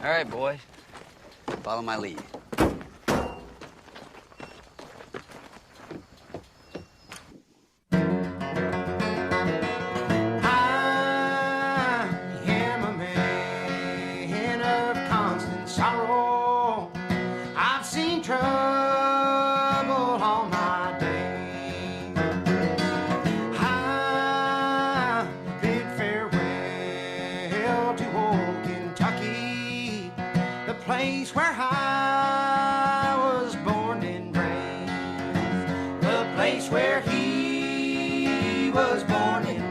right, boys. Follow my lead. Place where I was born and raised, the place where he was born and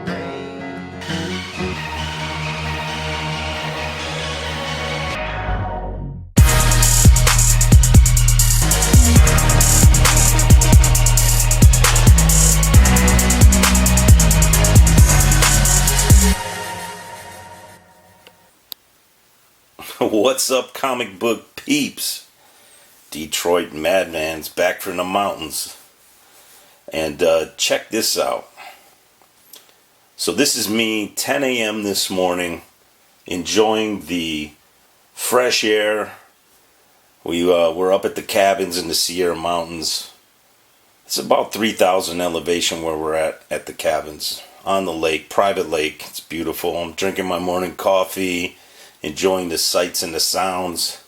What's up, comic book peeps? Detroit Madmans back from the mountains. And check this out. So this is me, 10 a.m. this morning, enjoying the fresh air. We're up at the cabins in the Sierra Mountains. It's about 3,000 elevation where we're at the cabins. On the lake, private lake. It's beautiful. I'm drinking my morning coffee, enjoying the sights and the sounds,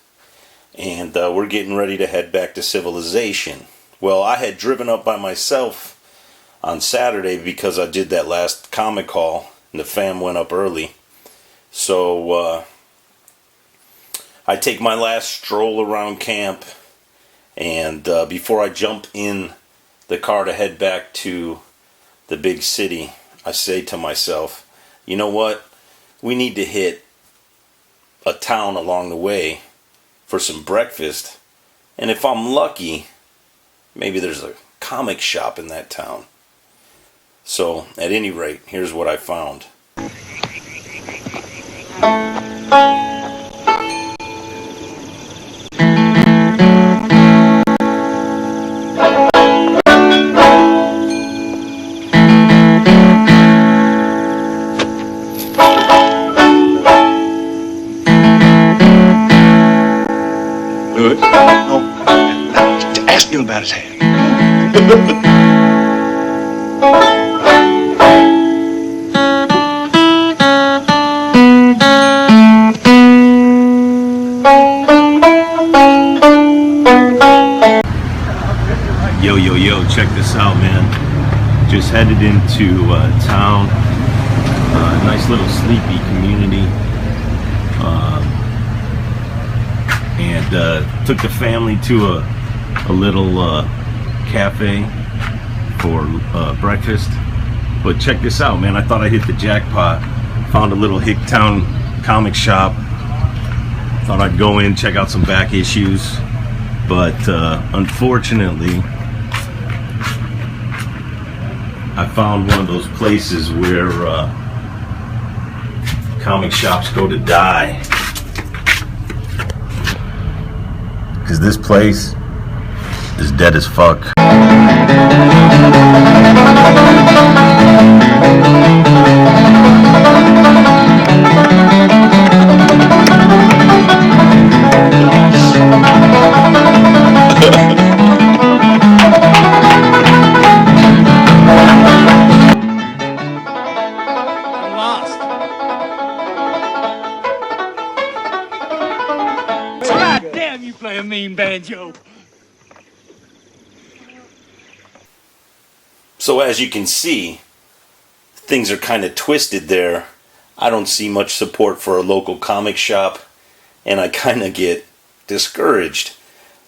and we're getting ready to head back to civilization. Well, I had driven up by myself on Saturday because I did that last comic call and the fam went up early. So I take my last stroll around camp, and before I jump in the car to head back to the big city, I say to myself, you know what, we need to hit a town along the way for some breakfast, and if I'm lucky, maybe there's a comic shop in that town. So at any rate, here's what I found. Ask him about his hand. Yo, check this out, man. Just headed into town. Nice little sleepy community. And took the family to a little cafe for breakfast. But check this out, man. I thought I hit the jackpot. Found a little hick town comic shop. Thought I'd go in, check out some back issues. But unfortunately, I found one of those places where comic shops go to die. Because this place is dead as fuck. You play a mean banjo. So as you can see, things are kind of twisted there. I don't see much support for a local comic shop, and I kind of get discouraged.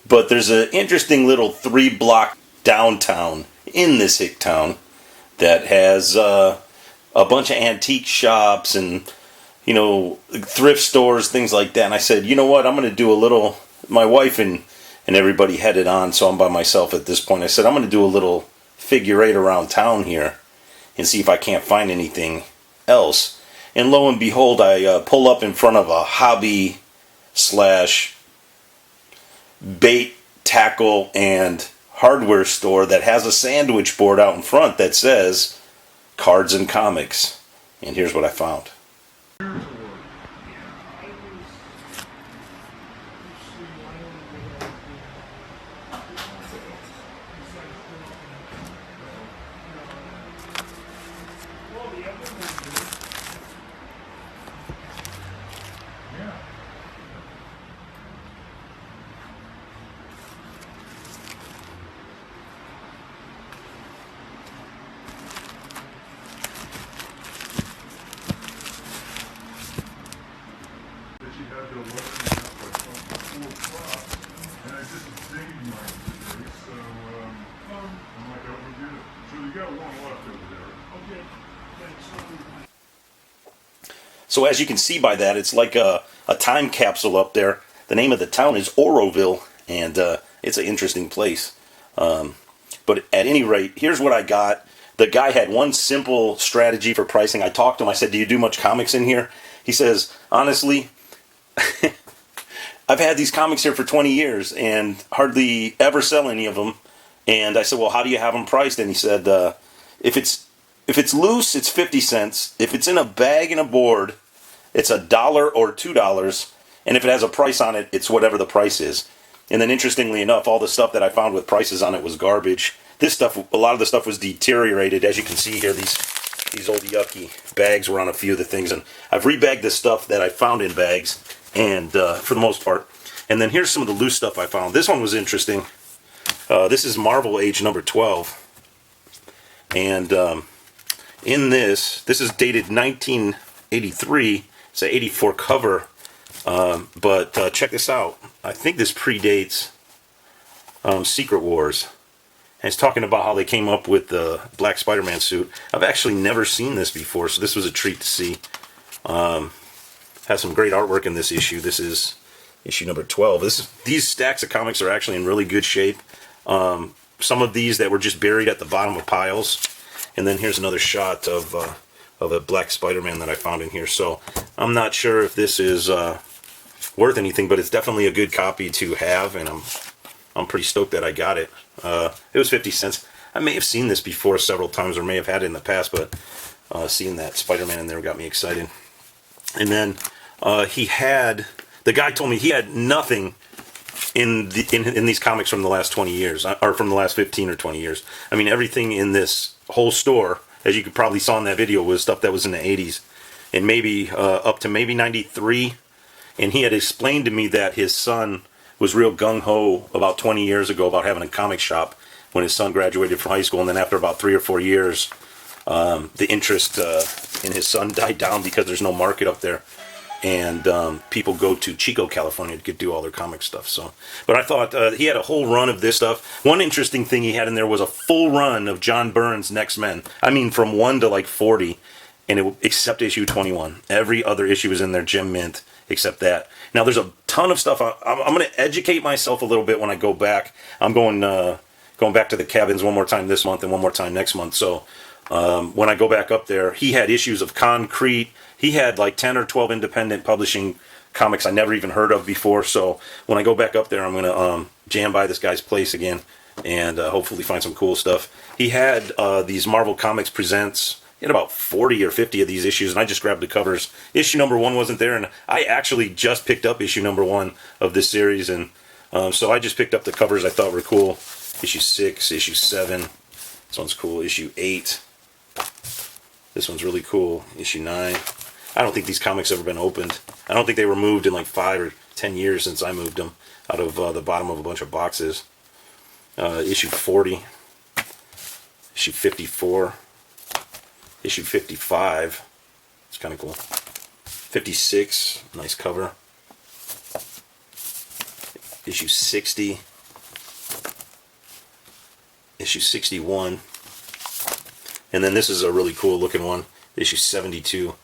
But there's an interesting little 3-block downtown in this hick town that has a bunch of antique shops and, you know, thrift stores, things like that. And I said, you know what, I'm going to do a little. My wife and everybody headed on, so I'm by myself at this point. I said, I'm going to do a little figure eight around town here and see if I can't find anything else. And lo and behold, I pull up in front of a hobby slash bait, tackle, and hardware store that has a sandwich board out in front that says Cards and Comics. And here's what I found. So as you can see by that, it's like a time capsule up there. The name of the town is Oroville, and it's an interesting place. But at any rate, here's what I got. The guy had one simple strategy for pricing. I talked to him. I said, do you do much comics in here? He says, honestly, I've had these comics here for 20 years and hardly ever sell any of them. And I said, well, how do you have them priced? And he said, if it's loose, it's 50 cents. If it's in a bag and a board, it's $1 or $2. And if it has a price on it, it's whatever the price is. And then interestingly enough, all the stuff that I found with prices on it was garbage. This stuff, a lot of the stuff was deteriorated. As you can see here, these old yucky bags were on a few of the things. And I've rebagged this stuff that I found in bags, and for the most part. And then here's some of the loose stuff I found. This one was interesting. This is Marvel Age number 12. And in this is dated 1983. It's an 84 cover. But check this out. I think this predates Secret Wars. And it's talking about how they came up with the Black Spider-Man suit. I've actually never seen this before, so this was a treat to see. Has some great artwork in this issue. This is issue number 12. These stacks of comics are actually in really good shape. Some of these that were just buried at the bottom of piles. And then here's another shot of a Black Spider-Man that I found in here. So I'm not sure if this is worth anything, but it's definitely a good copy to have, and I'm pretty stoked that I got it. It was 50 cents. I may have seen this before several times, or may have had it in the past, but seeing that Spider-Man in there got me excited. And then the guy told me he had nothing in these comics from the last 20 years, or from the last 15 or 20 years. I mean, everything in this whole store, as you could probably saw in that video, was stuff that was in the 80s, and maybe up to maybe 93. And he had explained to me that his son was real gung-ho about 20 years ago about having a comic shop when his son graduated from high school. And then after about 3 or 4 years, the interest in his son died down because there's no market up there. And people go to Chico, California to do all their comic stuff. So, but I thought he had a whole run of this stuff. One interesting thing he had in there was a full run of John Byrne's Next Men. I mean, from 1 to like 40, and except issue 21. Every other issue is in there, gem mint, except that. Now, there's a ton of stuff. I'm going to educate myself a little bit when I go back. I'm going back to the cabins one more time this month and one more time next month. So when I go back up there, he had issues of Concrete. He had like 10 or 12 independent publishing comics I never even heard of before. So when I go back up there, I'm going to jam by this guy's place again and hopefully find some cool stuff. He had these Marvel Comics Presents. He had about 40 or 50 of these issues, and I just grabbed the covers. Issue number 1 wasn't there, and I actually just picked up issue number 1 of this series, and so I just picked up the covers I thought were cool. Issue 6, issue 7. This one's cool. Issue 8. This one's really cool. Issue 9. I don't think these comics have ever been opened. I don't think they were moved in like 5 or 10 years since I moved them out of the bottom of a bunch of boxes. Issue 40. Issue 54. Issue 55, it's kind of cool. 56, nice cover. Issue 60. Issue 61. And then this is a really cool looking one, issue 72.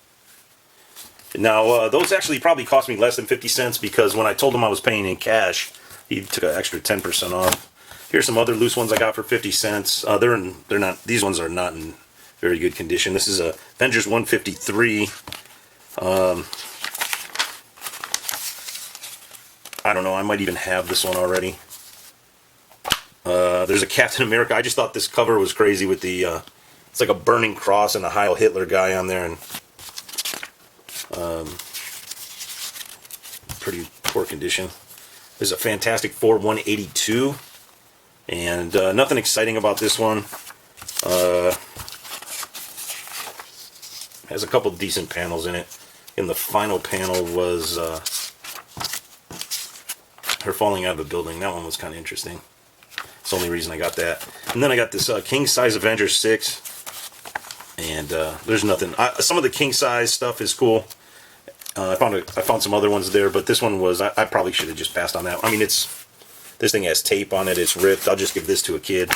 Now, those actually probably cost me less than 50 cents because when I told him I was paying in cash, he took an extra 10% off. Here's some other loose ones I got for 50 cents. They're not, these ones are not in very good condition. This is a Avengers 153. I don't know, I might even have this one already. There's a Captain America. I just thought this cover was crazy with the, it's like a burning cross and a Heil Hitler guy on there, and pretty poor condition. There's a Fantastic Four 182, and nothing exciting about this one. Has a couple decent panels in it. And the final panel was her falling out of a building. That one was kind of interesting. It's the only reason I got that. And then I got this King Size Avengers 6. And there's nothing. Some of the king size stuff is cool. I found some other ones there, but this one was, I probably should have just passed on that. I mean, this thing has tape on it. It's ripped. I'll just give this to a kid.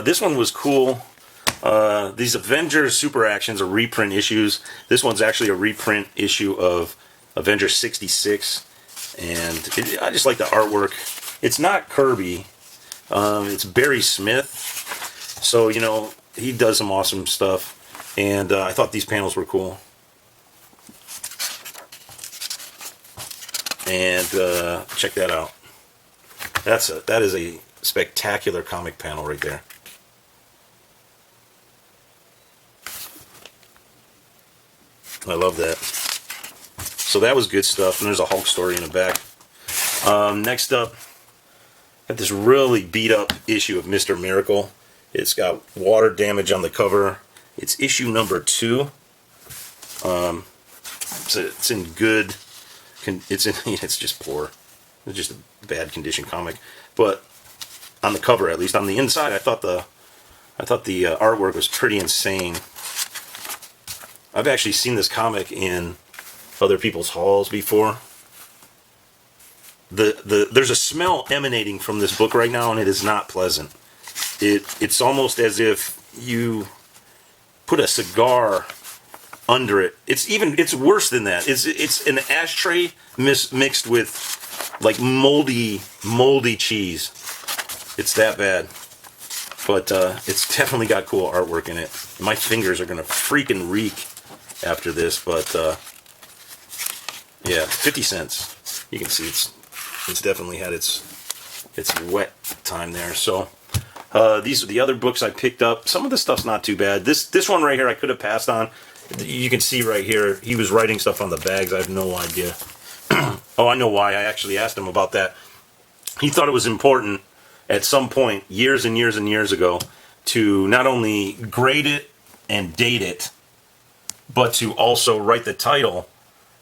This one was cool. These Avengers Super Actions are reprint issues. This one's actually a reprint issue of Avengers 66. And I just like the artwork. It's not Kirby. It's Barry Smith. So, you know, he does some awesome stuff. And I thought these panels were cool. And check that out. That is a spectacular comic panel right there. I love that. So that was good stuff. And there's a Hulk story in the back. Next up, got this really beat up issue of Mr. Miracle. It's got water damage on the cover. It's issue number 2. It's in good. It's just poor. It's just a bad condition comic. But on the cover, at least on the inside, I thought the artwork was pretty insane. I've actually seen this comic in other people's halls before. There's a smell emanating from this book right now, and it is not pleasant. It's almost as if you put a cigar under it. It's worse than that. It's an ashtray mixed with like moldy cheese. It's that bad. But it's definitely got cool artwork in it. My fingers are gonna freaking reek after this, but yeah, 50 cents. You can see it's definitely had its wet time there. So these are the other books I picked up. Some of the stuff's not too bad. This one right here I could have passed on. You can see right here he was writing stuff on the bags. I have no idea. Oh, I know why. I actually asked him about that. He thought it was important at some point, years and years and years ago, to not only grade it and date it, but to also write the title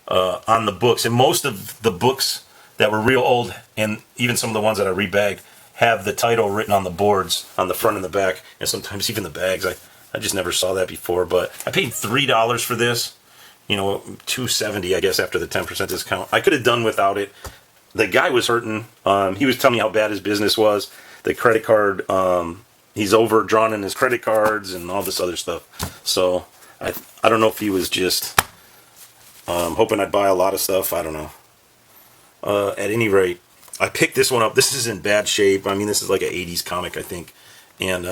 on the books. And most of the books that were real old, and even some of the ones that I rebagged, have the title written on the boards, on the front and the back, and sometimes even the bags. I just never saw that before, but I paid $3 for this. You know, $2.70, I guess, after the 10% discount. I could have done without it. The guy was hurting. He was telling me how bad his business was. The credit card, he's overdrawn in his credit cards and all this other stuff. So I don't know if he was just hoping I'd buy a lot of stuff. I don't know. At any rate, I picked this one up. This is in bad shape. I mean, this is like an 80s comic, I think. And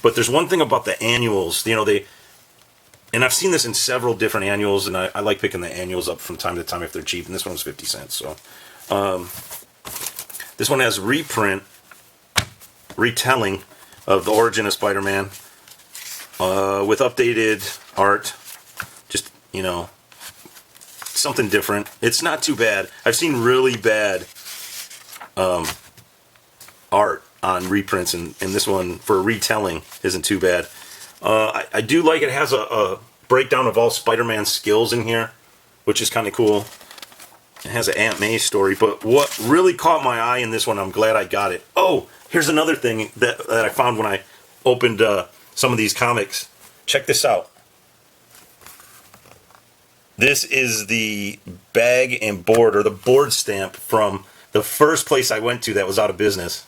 but there's one thing about the annuals. You know, and I've seen this in several different annuals, and I like picking the annuals up from time to time if they're cheap. And this one's 50 cents. So this one has retelling of the origin of Spider-Man with updated art. Just, you know, something different. It's not too bad. I've seen really bad art on reprints, and this one for a retelling isn't too bad. I do like it has a breakdown of all Spider-Man's skills in here, which is kind of cool. It has an Aunt May story, but what really caught my eye in this one, I'm glad I got it. Oh, here's another thing that I found when I opened some of these comics. Check this out. This is the bag and board, or the board stamp from the first place I went to that was out of business.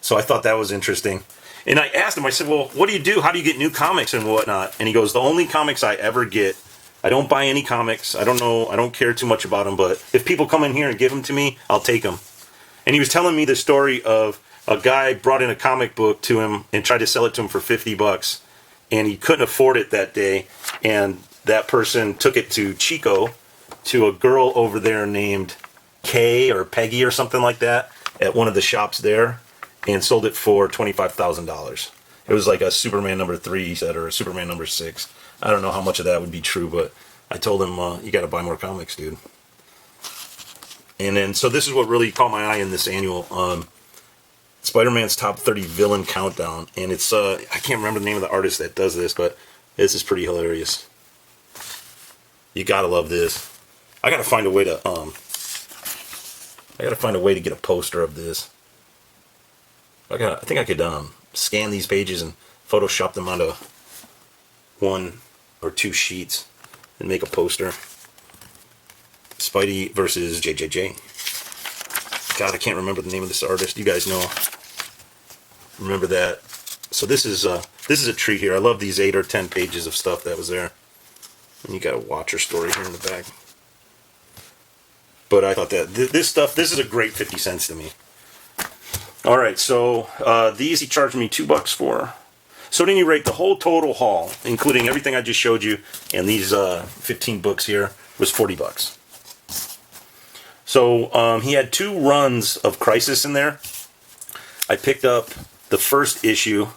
So I thought that was interesting. And I asked him, I said, well, what do you do? How do you get new comics and whatnot? And he goes, the only comics I ever get, I don't buy any comics. I don't know. I don't care too much about them. But if people come in here and give them to me, I'll take them. And he was telling me the story of a guy brought in a comic book to him and tried to sell it to him for $50. And he couldn't afford it that day. And that person took it to Chico, to a girl over there named Kay or Peggy or something like that at one of the shops there, and sold it for $25,000. It was like a Superman number 3, he said, or a Superman number 6. I don't know how much of that would be true, but I told him, you got to buy more comics, dude. And then, so this is what really caught my eye in this annual, Spider-Man's Top 30 Villain Countdown. And it's, I can't remember the name of the artist that does this, but this is pretty hilarious. You gotta love this. I gotta find a way to get a poster of this. I think I could scan these pages and Photoshop them onto 1 or 2 sheets and make a poster. Spidey versus JJJ. God, I can't remember the name of this artist. You guys know. Remember that So this is a treat here. I love these 8 or 10 pages of stuff that was there. And you got a Watcher story here in the back. But I thought that this is a great 50 cents to me. All right, so these he charged me $2 for. So at any rate, the whole total haul, including everything I just showed you, and these 15 books here, was $40. So he had 2 runs of Crisis in there. I picked up the first issue.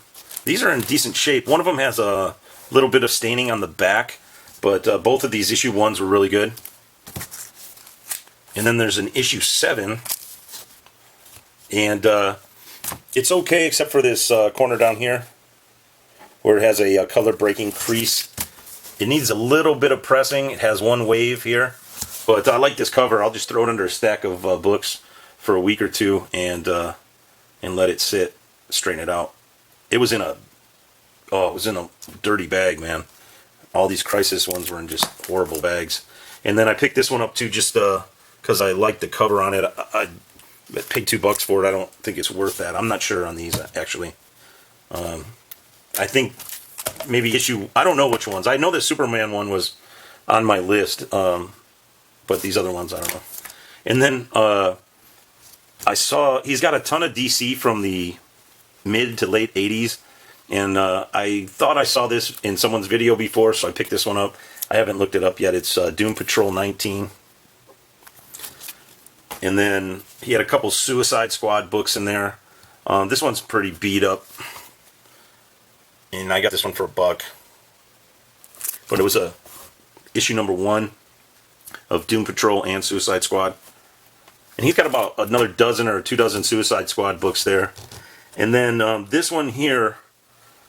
These are in decent shape. One of them has a little bit of staining on the back, but both of these issue 1s were really good. And then there's an issue 7, and it's okay except for this corner down here, where it has a color breaking crease. It needs a little bit of pressing. It has 1 wave here, but I like this cover. I'll just throw it under a stack of books for a week or 2 and let it sit, straighten it out. It was in a dirty bag, man. All these Crisis ones were in just horrible bags. And then I picked this one up too, just because I like the cover on it. I paid $2 for it. I don't think it's worth that. I'm not sure on these actually. I think maybe I don't know which ones. I know the Superman one was on my list, but these other ones I don't know. And then I saw he's got a ton of DC from the mid to late 80s, and I thought I saw this in someone's video before, so I picked this one up. I haven't looked it up yet. It's Doom Patrol 19. And then he had a couple Suicide Squad books in there. This one's pretty beat up. And I got this one for $1. But it was issue number 1 of Doom Patrol and Suicide Squad. And he's got about another dozen or 2 dozen Suicide Squad books there. And then this one here,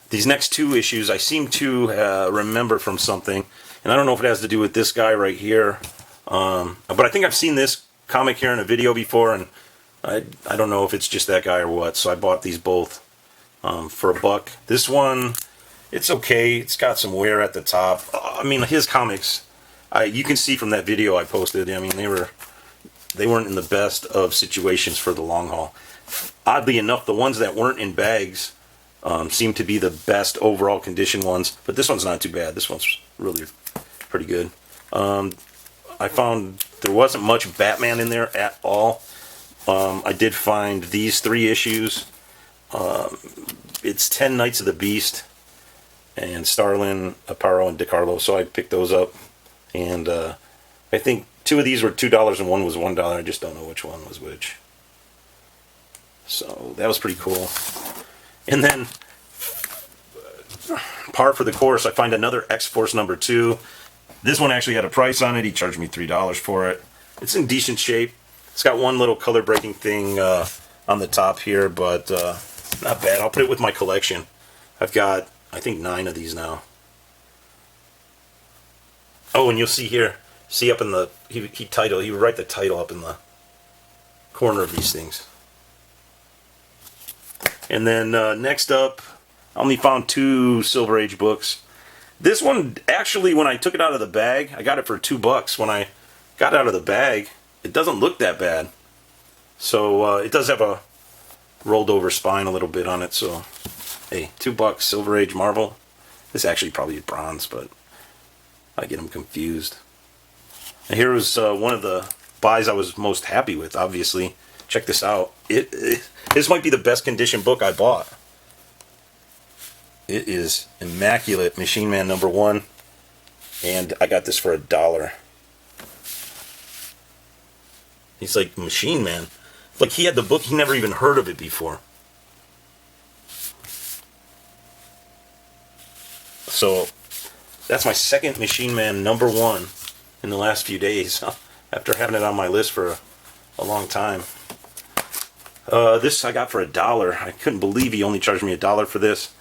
these next 2 issues, I seem to remember from something. And I don't know if it has to do with this guy right here. But I think I've seen this comic here in a video before. And I don't know if it's just that guy or what. So I bought these both. For $1. This one, it's okay. It's got some wear at the top. I mean, his comics, you can see from that video I posted. I mean, they weren't in the best of situations for the long haul. Oddly enough, the ones that weren't in bags seem to be the best overall condition ones. But this one's not too bad. This one's really pretty good. I found there wasn't much Batman in there at all. I did find these 3 issues. It's 10 Nights of the Beast and Starlin, Aparo, and DiCarlo, so I picked those up. And I think 2 of these were $2 and 1 was $1. I just don't know which one was which. So that was pretty cool. And then, par for the course, I find another X-Force number 2. This one actually had a price on it. He charged me $3 for it. It's in decent shape. It's got 1 little color breaking thing on the top here, but not bad. I'll put it with my collection. I've got, I think, 9 of these now. Oh, and you'll see here, see up in the, he would write the title up in the corner of these things. And then next up, I only found 2 Silver Age books. This one, actually, when I took it out of the bag, I got it for $2. When I got it out of the bag, it doesn't look that bad. So it does have a rolled over spine a little bit on it, so hey, $2 Silver Age Marvel. This actually probably is bronze, but I get them confused. And here was one of the buys I was most happy with, obviously. Check this out. This might be the best condition book I bought. It is immaculate. Machine Man number 1, and I got this for $1. He's like, Machine Man? Like, he had the book, he never even heard of it before. So, that's my second Machine Man number 1 in the last few days, after having it on my list for a long time. This I got for $1. I couldn't believe he only charged me $1 for this.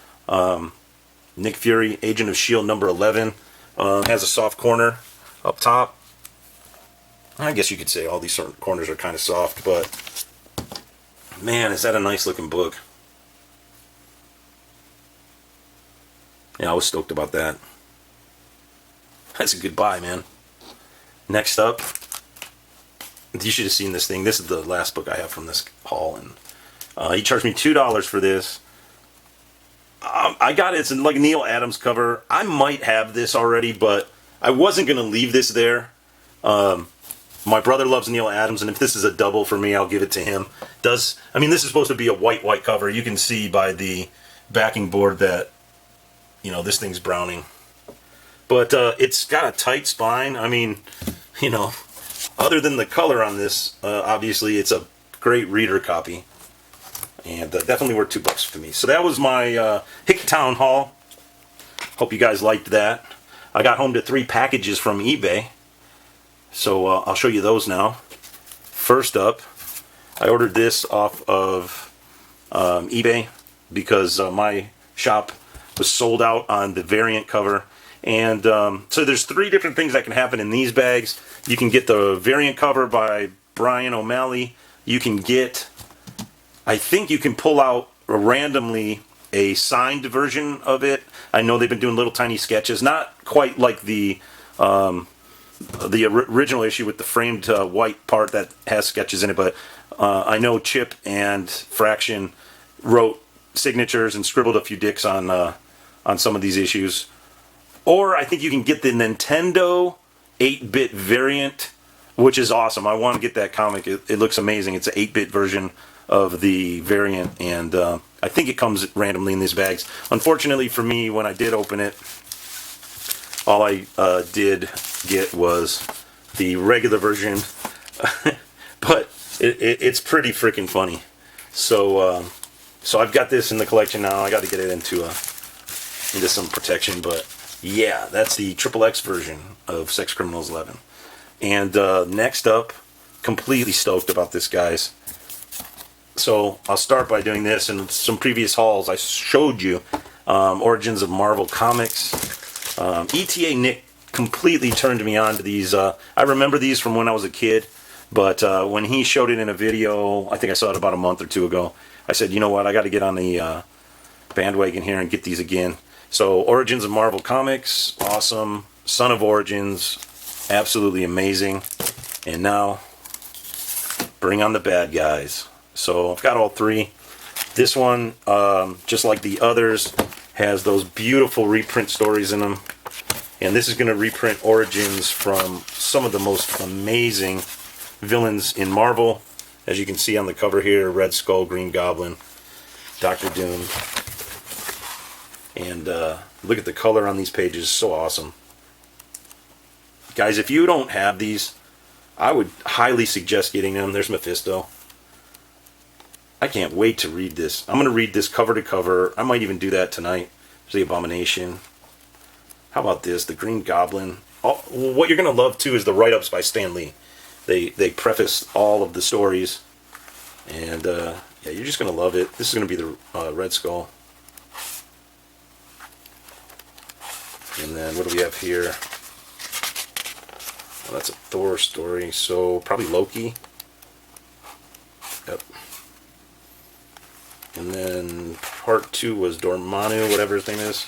Nick Fury, Agent of S.H.I.E.L.D. number 11. Has a soft corner up top. I guess you could say all these certain corners are kind of soft, but man, is that a nice looking book. Yeah, I was stoked about that. That's a good buy, man. Next up, you should have seen this thing. This is the last book I have from this haul, and he charged me $2 for this. I got it. It's like a Neil Adams cover. I might have this already, but I wasn't going to leave this there. My brother loves Neil Adams, and if this is a double for me, I'll give it to him. I mean, this is supposed to be a white cover. You can see by the backing board that, you know, this thing's browning. But it's got a tight spine. I mean, you know, other than the color on this, obviously it's a great reader copy. And definitely worth $2 for me. So that was my HICK Town Hall. Hope you guys liked that. I got home to 3 packages from eBay. So I'll show you those now. First up, I ordered this off of eBay because my shop was sold out on the variant cover. And so there's 3 different things that can happen in these bags. You can get the variant cover by Brian O'Malley. You can get, I think you can pull out randomly a signed version of it. I know they've been doing little tiny sketches, not quite like the original issue with the framed white part that has sketches in it, but I know Chip and Fraction wrote signatures and scribbled a few dicks on some of these issues. Or I think you can get the Nintendo 8-bit variant, which is awesome. I want to get that comic. It looks amazing. It's an 8-bit version of the variant, and I think it comes randomly in these bags. Unfortunately for me, when I did open it, all I did get was the regular version, but it's pretty freaking funny. So I've got this in the collection now. I got to get it into some protection, but yeah, that's the XXX version of Sex Criminals 11. And next up, completely stoked about this, guys. So I'll start by doing this. In some previous hauls, I showed you Origins of Marvel Comics. ETA Nick completely turned me on to these. I remember these from when I was a kid, but when he showed it in a video, I think I saw it about a month or 2 ago, I said, you know what, I got to get on the bandwagon here and get these again. So Origins of Marvel Comics, awesome. Son of Origins, absolutely amazing. And now, bring on the bad guys. So I've got all 3. This one, just like the others, has those beautiful reprint stories in them. And this is going to reprint Origins from some of the most amazing villains in Marvel. As you can see on the cover here, Red Skull, Green Goblin, Doctor Doom. And look at the color on these pages, so awesome. Guys, if you don't have these, I would highly suggest getting them. There's Mephisto. I can't wait to read this. I'm going to read this cover to cover. I might even do that tonight. There's the Abomination. How about this? The Green Goblin. Oh, what you're going to love, too, is the write-ups by Stan Lee. They preface all of the stories. And, yeah, you're just going to love it. This is going to be the Red Skull. And then, what do we have here? Well, that's a Thor story, so probably Loki. Yep. And then part 2 was Dormammu, whatever his name is.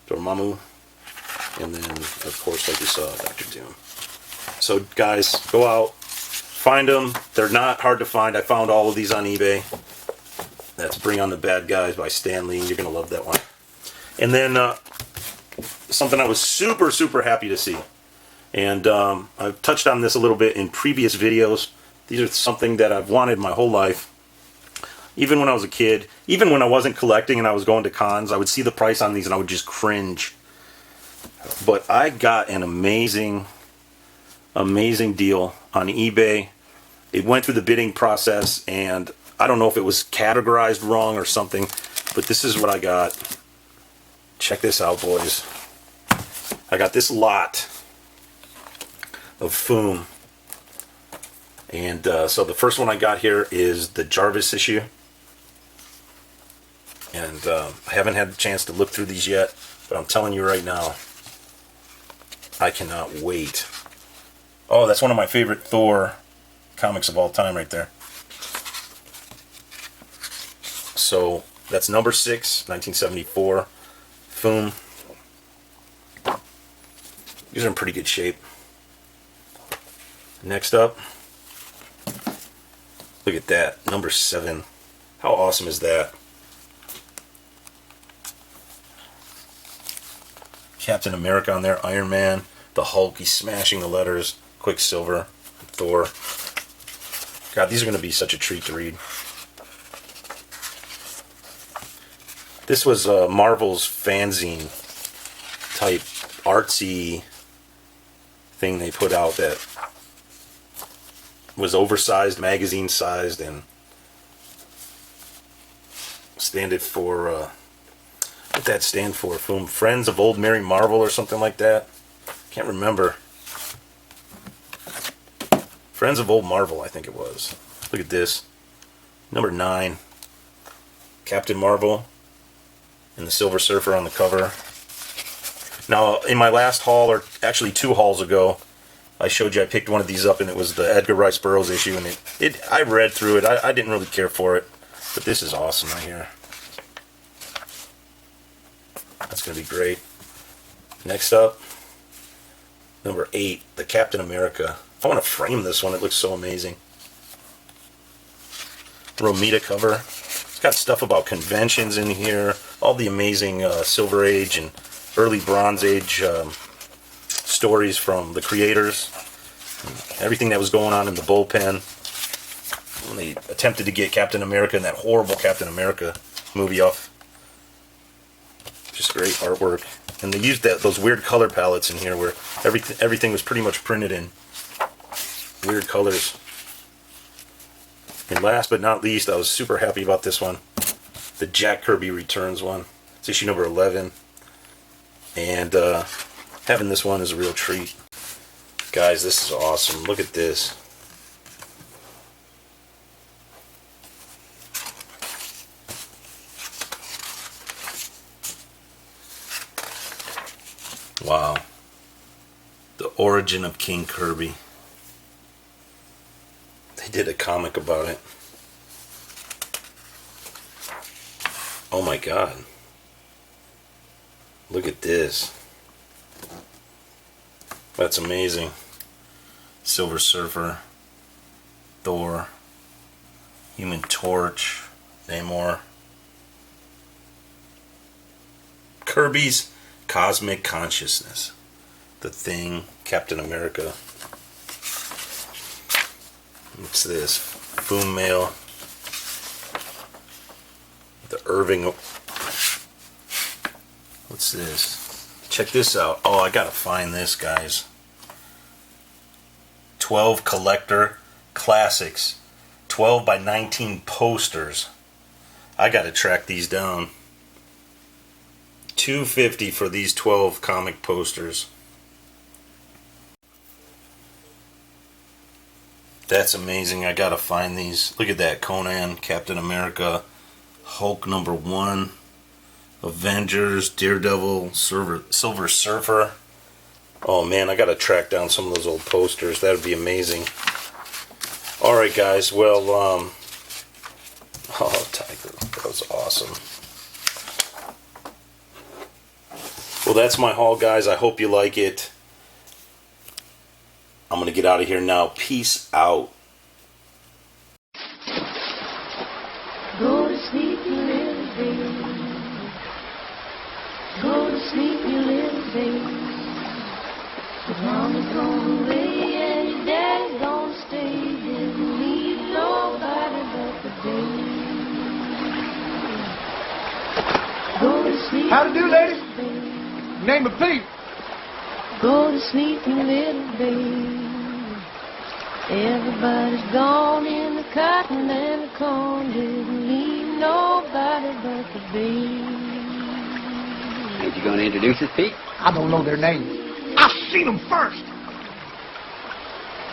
Dormammu. And then, of course, like you saw, Doctor Doom. So, guys, go out, find them. They're not hard to find. I found all of these on eBay. That's Bring on the Bad Guys by Stan Lee. You're going to love that one. And then, something I was super, super happy to see. And I've touched on this a little bit in previous videos. These are something that I've wanted my whole life. Even when I was a kid, even when I wasn't collecting and I was going to cons, I would see the price on these and I would just cringe. But I got an amazing, amazing deal on eBay. It went through the bidding process and I don't know if it was categorized wrong or something, but this is what I got. Check this out, boys. I got this lot of Foom. And so the first one I got here is the Jarvis issue. And I haven't had the chance to look through these yet, but I'm telling you right now, I cannot wait. Oh, that's one of my favorite Thor comics of all time right there. So that's number 6, 1974. Foom. These are in pretty good shape. Next up, look at that, number 7. How awesome is that? Captain America on there, Iron Man, the Hulk, he's smashing the letters, Quicksilver, Thor. God, these are going to be such a treat to read. This was Marvel's fanzine type artsy thing they put out that was oversized, magazine sized, and standed for what that stand for? Friends of Old Mary Marvel or something like that. Can't remember. Friends of Old Marvel, I think it was. Look at this. Number 9. Captain Marvel and the Silver Surfer on the cover. Now, in my last haul, or actually 2 hauls ago, I showed you I picked one of these up, and it was the Edgar Rice Burroughs issue, and I read through it. I didn't really care for it, but this is awesome right here. That's going to be great. Next up, number 8, the Captain America. I want to frame this one. It looks so amazing. Romita cover. It's got stuff about conventions in here. All the amazing Silver Age and early Bronze Age stories from the creators. Everything that was going on in the bullpen when they attempted to get Captain America and that horrible Captain America movie off. Just great artwork. And they used those weird color palettes in here where everything was pretty much printed in weird colors. And last but not least, I was super happy about this one. The Jack Kirby Returns one. It's issue number 11. And having this one is a real treat. Guys, this is awesome. Look at this. Wow. The origin of King Kirby. They did a comic about it. Oh my God. Look at this. That's amazing. Silver Surfer, Thor, Human Torch, Namor. Kirby's Cosmic Consciousness. The Thing, Captain America. What's this? Boom Mail. The Irving. What's this? Check this out. Oh, I gotta find this, guys. 12 collector classics. 12 by 19 posters. I gotta track these down. $250 for these 12 comic posters. That's amazing. I gotta find these. Look at that. Conan, Captain America, Hulk number 1, Avengers, Daredevil, Silver Surfer. Oh man, I gotta track down some of those old posters. That would be amazing. Alright guys, well, oh Tiger, that was awesome. Well, that's my haul, guys. I hope you like it. I'm going to get out of here now. Peace out. Go to sleep, you little baby. Go to sleep, you little baby. Your mama's gone away and your daddy's gonna stay. Didn't leave nobody but the baby. Go to sleep. How to do, ladies? Name of Pete. Go to sleep, you little baby. Everybody's gone in the cotton and the corn. Didn't leave nobody but the baby. Ain't you going to introduce us, Pete? I don't know their names. I've seen them first.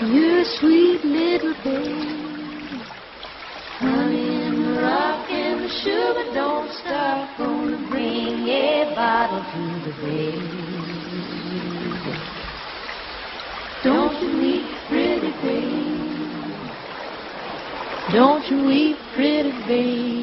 You're a sweet little baby. Honey and the rock and the sugar don't stop. Gonna bring a bottle to the baby. Don't you weep, pretty baby. Don't you weep, pretty baby.